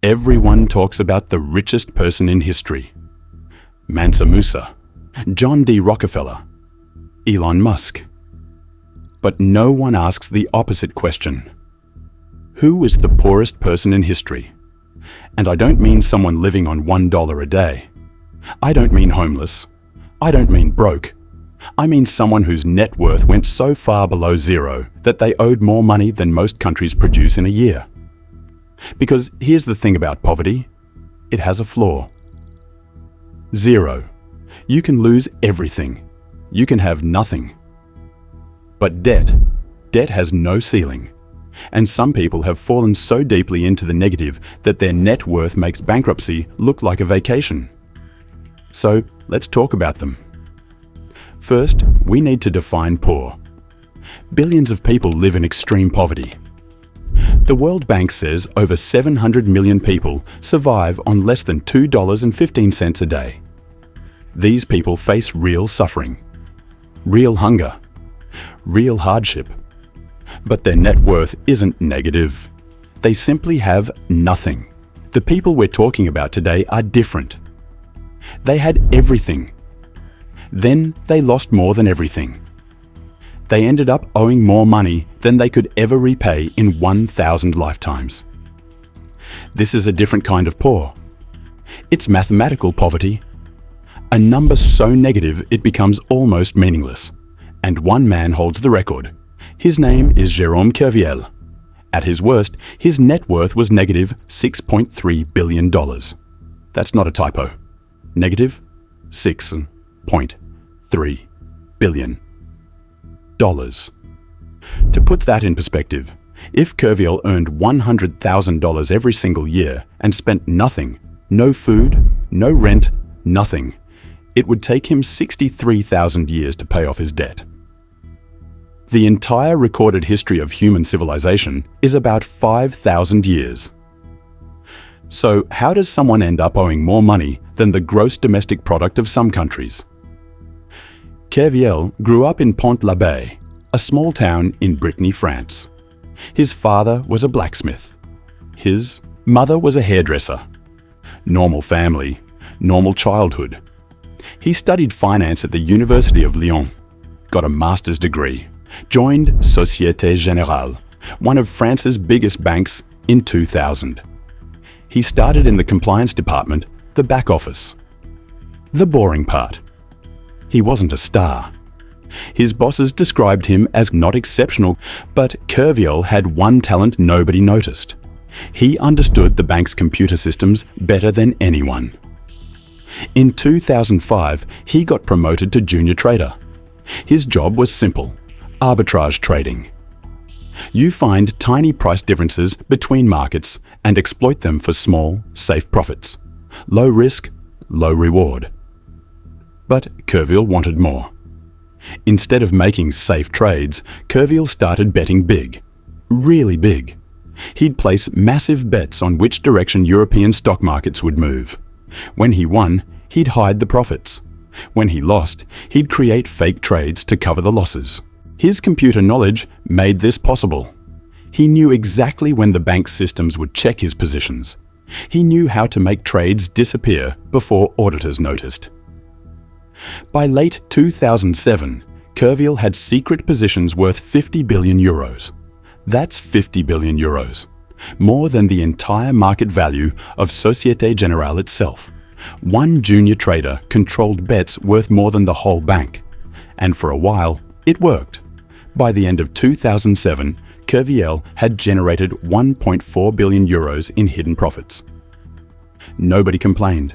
Everyone talks about the richest person in history. Mansa Musa, John D. Rockefeller, Elon Musk. But no one asks the opposite question. Who is the poorest person in history? And I don't mean someone living on $1 a day. I don't mean homeless. I don't mean broke. I mean someone whose net worth went so far below zero that they owed more money than most countries produce in a year. Because here's the thing about poverty. It has a flaw. Zero. You can lose everything. You can have nothing. But debt has no ceiling. And some people have fallen so deeply into the negative that their net worth makes bankruptcy look like a vacation. So let's talk about them. First, we need to define poor. Billions of people live in extreme poverty. The World Bank says over 700 million people survive on less than $2.15 a day. These people face real suffering, real hunger, real hardship. But their net worth isn't negative. They simply have nothing. The people we're talking about today are different. They had everything. Then they lost more than everything. They ended up owing more money than they could ever repay in 1,000 lifetimes. This is a different kind of poor. It's mathematical poverty. A number so negative it becomes almost meaningless. And one man holds the record. His name is Jérôme Kerviel. At his worst, his net worth was negative $6.3 billion. That's not a typo. Negative $6.3 billion. To put that in perspective, if Kerviel earned $100,000 every single year and spent nothing, no food, no rent, nothing, it would take him 63,000 years to pay off his debt. The entire recorded history of human civilization is about 5,000 years. So how does someone end up owing more money than the gross domestic product of some countries? Kerviel grew up in Pont-l'Abbé, a small town in Brittany, France. His father was a blacksmith. His mother was a hairdresser. Normal family, normal childhood. He studied finance at the University of Lyon, got a master's degree, joined Société Générale, one of France's biggest banks, in 2000. He started in the compliance department, the back office. The boring part. He wasn't a star. His bosses described him as not exceptional, but Kerviel had one talent nobody noticed. He understood the bank's computer systems better than anyone. In 2005, he got promoted to junior trader. His job was simple: arbitrage trading. You find tiny price differences between markets and exploit them for small, safe profits. Low risk, low reward. But Kerviel wanted more. Instead of making safe trades, Kerviel started betting big. Really big. He'd place massive bets on which direction European stock markets would move. When he won, he'd hide the profits. When he lost, he'd create fake trades to cover the losses. His computer knowledge made this possible. He knew exactly when the bank's systems would check his positions. He knew how to make trades disappear before auditors noticed. By late 2007, Kerviel had secret positions worth 50 billion euros. That's 50 billion euros. More than the entire market value of Société Générale itself. One junior trader controlled bets worth more than the whole bank. And for a while, it worked. By the end of 2007, Kerviel had generated 1.4 billion euros in hidden profits. Nobody complained.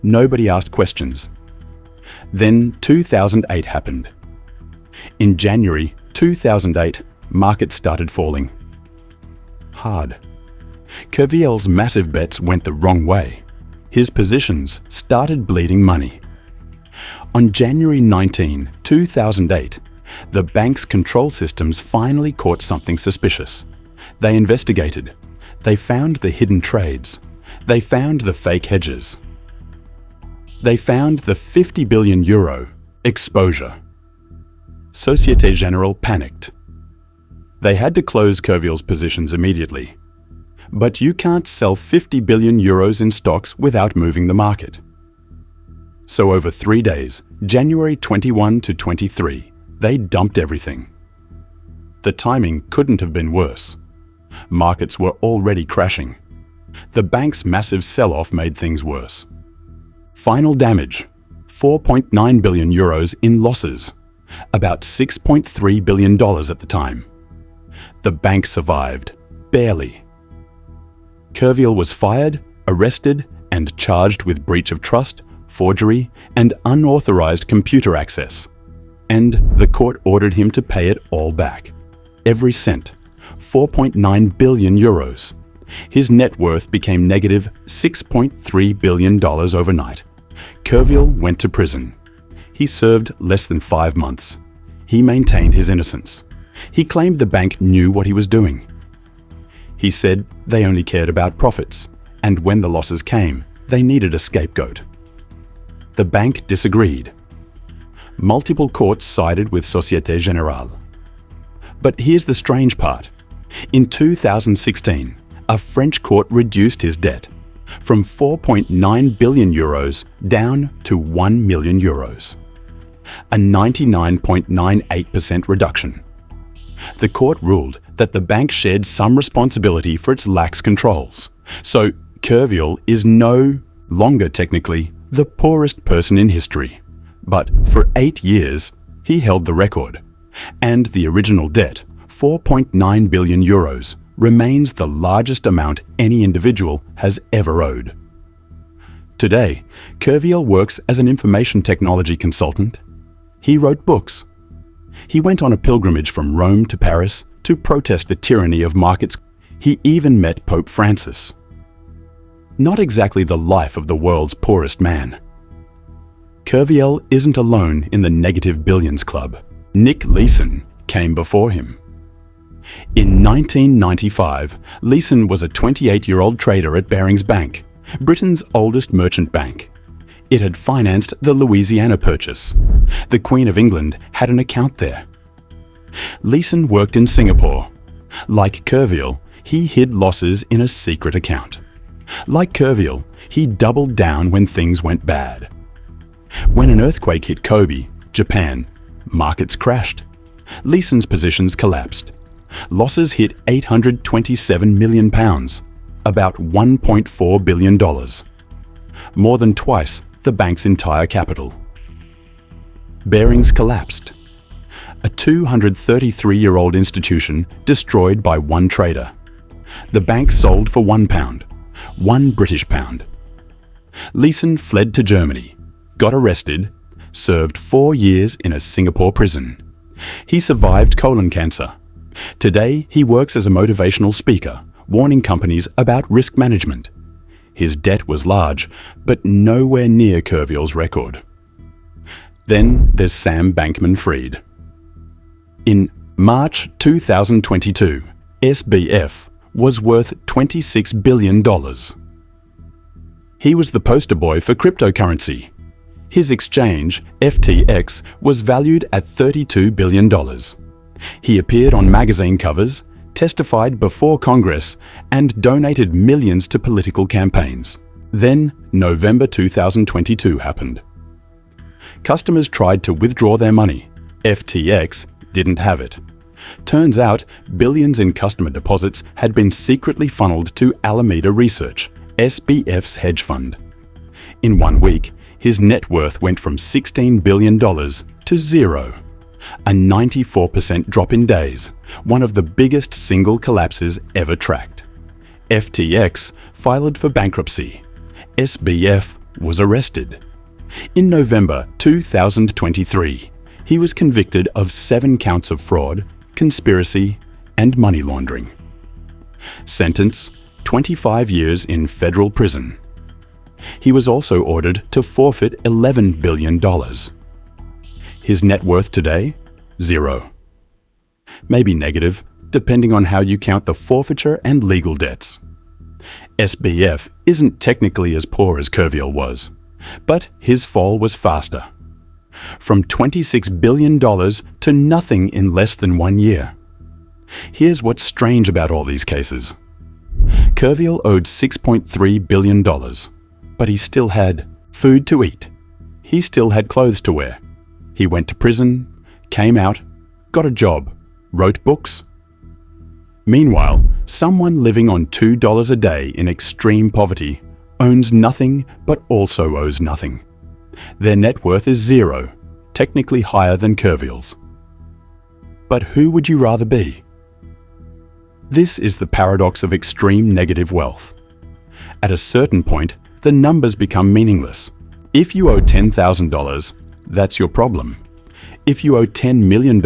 Nobody asked questions. Then 2008 happened. In January 2008, markets started falling. Hard. Kerviel's massive bets went the wrong way. His positions started bleeding money. On January 19, 2008, the bank's control systems finally caught something suspicious. They investigated. They found the hidden trades. They found the fake hedges. They found the 50 billion euro exposure. Société Générale panicked. They had to close Kerviel's positions immediately. But you can't sell 50 billion euros in stocks without moving the market. So over 3 days, January 21 to 23, they dumped everything. The timing couldn't have been worse. Markets were already crashing. The bank's massive sell-off made things worse. Final damage: 4.9 billion euros in losses, about $6.3 billion at the time. The bank survived, barely. Kerviel was fired, arrested, and charged with breach of trust, forgery, and unauthorized computer access. And the court ordered him to pay it all back. Every cent. 4.9 billion euros. His net worth became negative $6.3 billion overnight. Kerviel went to prison. He served less than 5 months. He maintained his innocence. He claimed the bank knew what he was doing. He said they only cared about profits, and when the losses came, they needed a scapegoat. The bank disagreed. Multiple courts sided with Société Générale. But here's the strange part. In 2016, a French court reduced his debt from 4.9 billion euros down to 1 million euros. A 99.98% reduction. The court ruled that the bank shared some responsibility for its lax controls. So Kerviel is no longer technically the poorest person in history. But for 8 years, he held the record. And the original debt, 4.9 billion euros, remains the largest amount any individual has ever owed. Today, Kerviel works as an information technology consultant. He wrote books. He went on a pilgrimage from Rome to Paris to protest the tyranny of markets. He even met Pope Francis. Not exactly the life of the world's poorest man. Kerviel isn't alone in the negative billions club. Nick Leeson came before him. In 1995, Leeson was a 28-year-old trader at Barings Bank, Britain's oldest merchant bank. It had financed the Louisiana Purchase. The Queen of England had an account there. Leeson worked in Singapore. Like Kerviel, he hid losses in a secret account. Like Kerviel, he doubled down when things went bad. When an earthquake hit Kobe, Japan, markets crashed. Leeson's positions collapsed. Losses hit £827 million, about $1.4 billion. More than twice the bank's entire capital. Barings collapsed. A 233-year-old institution destroyed by one trader. The bank sold for £1, £1 British pound. Leeson fled to Germany, got arrested, served 4 years in a Singapore prison. He survived colon cancer. Today, he works as a motivational speaker, warning companies about risk management. His debt was large, but nowhere near Kerviel's record. Then there's Sam Bankman-Fried. In March 2022, SBF was worth $26 billion. He was the poster boy for cryptocurrency. His exchange, FTX, was valued at $32 billion. He appeared on magazine covers, testified before Congress, and donated millions to political campaigns. Then, November 2022 happened. Customers tried to withdraw their money. FTX didn't have it. Turns out, billions in customer deposits had been secretly funneled to Alameda Research, SBF's hedge fund. In 1 week, his net worth went from $16 billion to zero. A 94% drop in days, one of the biggest single collapses ever tracked. FTX filed for bankruptcy. SBF was arrested. In November 2023, he was convicted of 7 counts of fraud, conspiracy, and money laundering. Sentence: 25 years in federal prison. He was also ordered to forfeit $11 billion. His net worth today? Zero. Maybe negative, depending on how you count the forfeiture and legal debts. SBF isn't technically as poor as Kerviel was, but his fall was faster. From $26 billion to nothing in less than 1 year. Here's what's strange about all these cases. Kerviel owed $6.3 billion, but he still had food to eat. He still had clothes to wear. He went to prison, came out, got a job, wrote books. Meanwhile, someone living on $2 a day in extreme poverty owns nothing but also owes nothing. Their net worth is zero, technically higher than Kerviel's. But who would you rather be? This is the paradox of extreme negative wealth. At a certain point, the numbers become meaningless. If you owe $10,000, that's your problem. If you owe $10 million,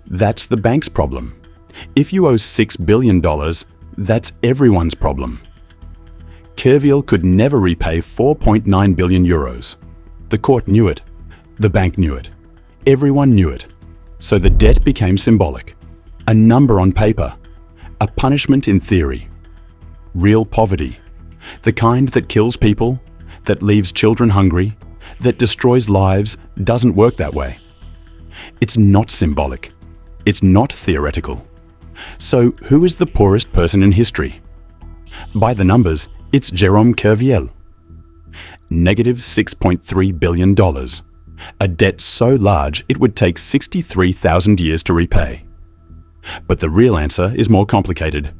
that's the bank's problem. If you owe $6 billion, that's everyone's problem. Kerviel could never repay 4.9 billion euros. The court knew it. The bank knew it. Everyone knew it. So the debt became symbolic. A number on paper. A punishment in theory. Real poverty. The kind that kills people, that leaves children hungry, that destroys lives, doesn't work that way. It's not symbolic. It's not theoretical. So who is the poorest person in history? By the numbers, it's Jérôme Kerviel. Negative $6.3 billion. A debt so large it would take 63,000 years to repay. But the real answer is more complicated.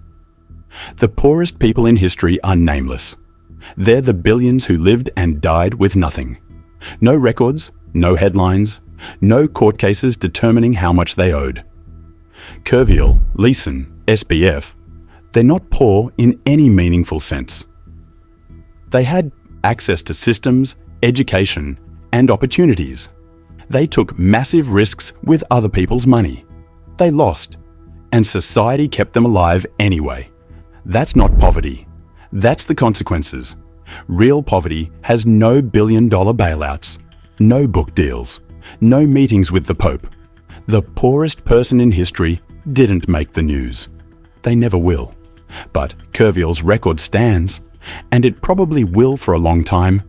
The poorest people in history are nameless. They're the billions who lived and died with nothing. No records, no headlines, no court cases determining how much they owed. Kerviel, Leeson, SBF, they're not poor in any meaningful sense. They had access to systems, education, and opportunities. They took massive risks with other people's money. They lost, and society kept them alive anyway. That's not poverty. That's the consequences. Real poverty has no billion-dollar bailouts, no book deals, no meetings with the Pope. The poorest person in history didn't make the news. They never will. But Kerviel's record stands, and it probably will for a long time,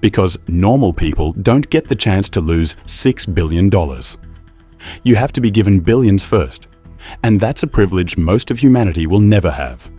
because normal people don't get the chance to lose $6 billion. You have to be given billions first, and that's a privilege most of humanity will never have.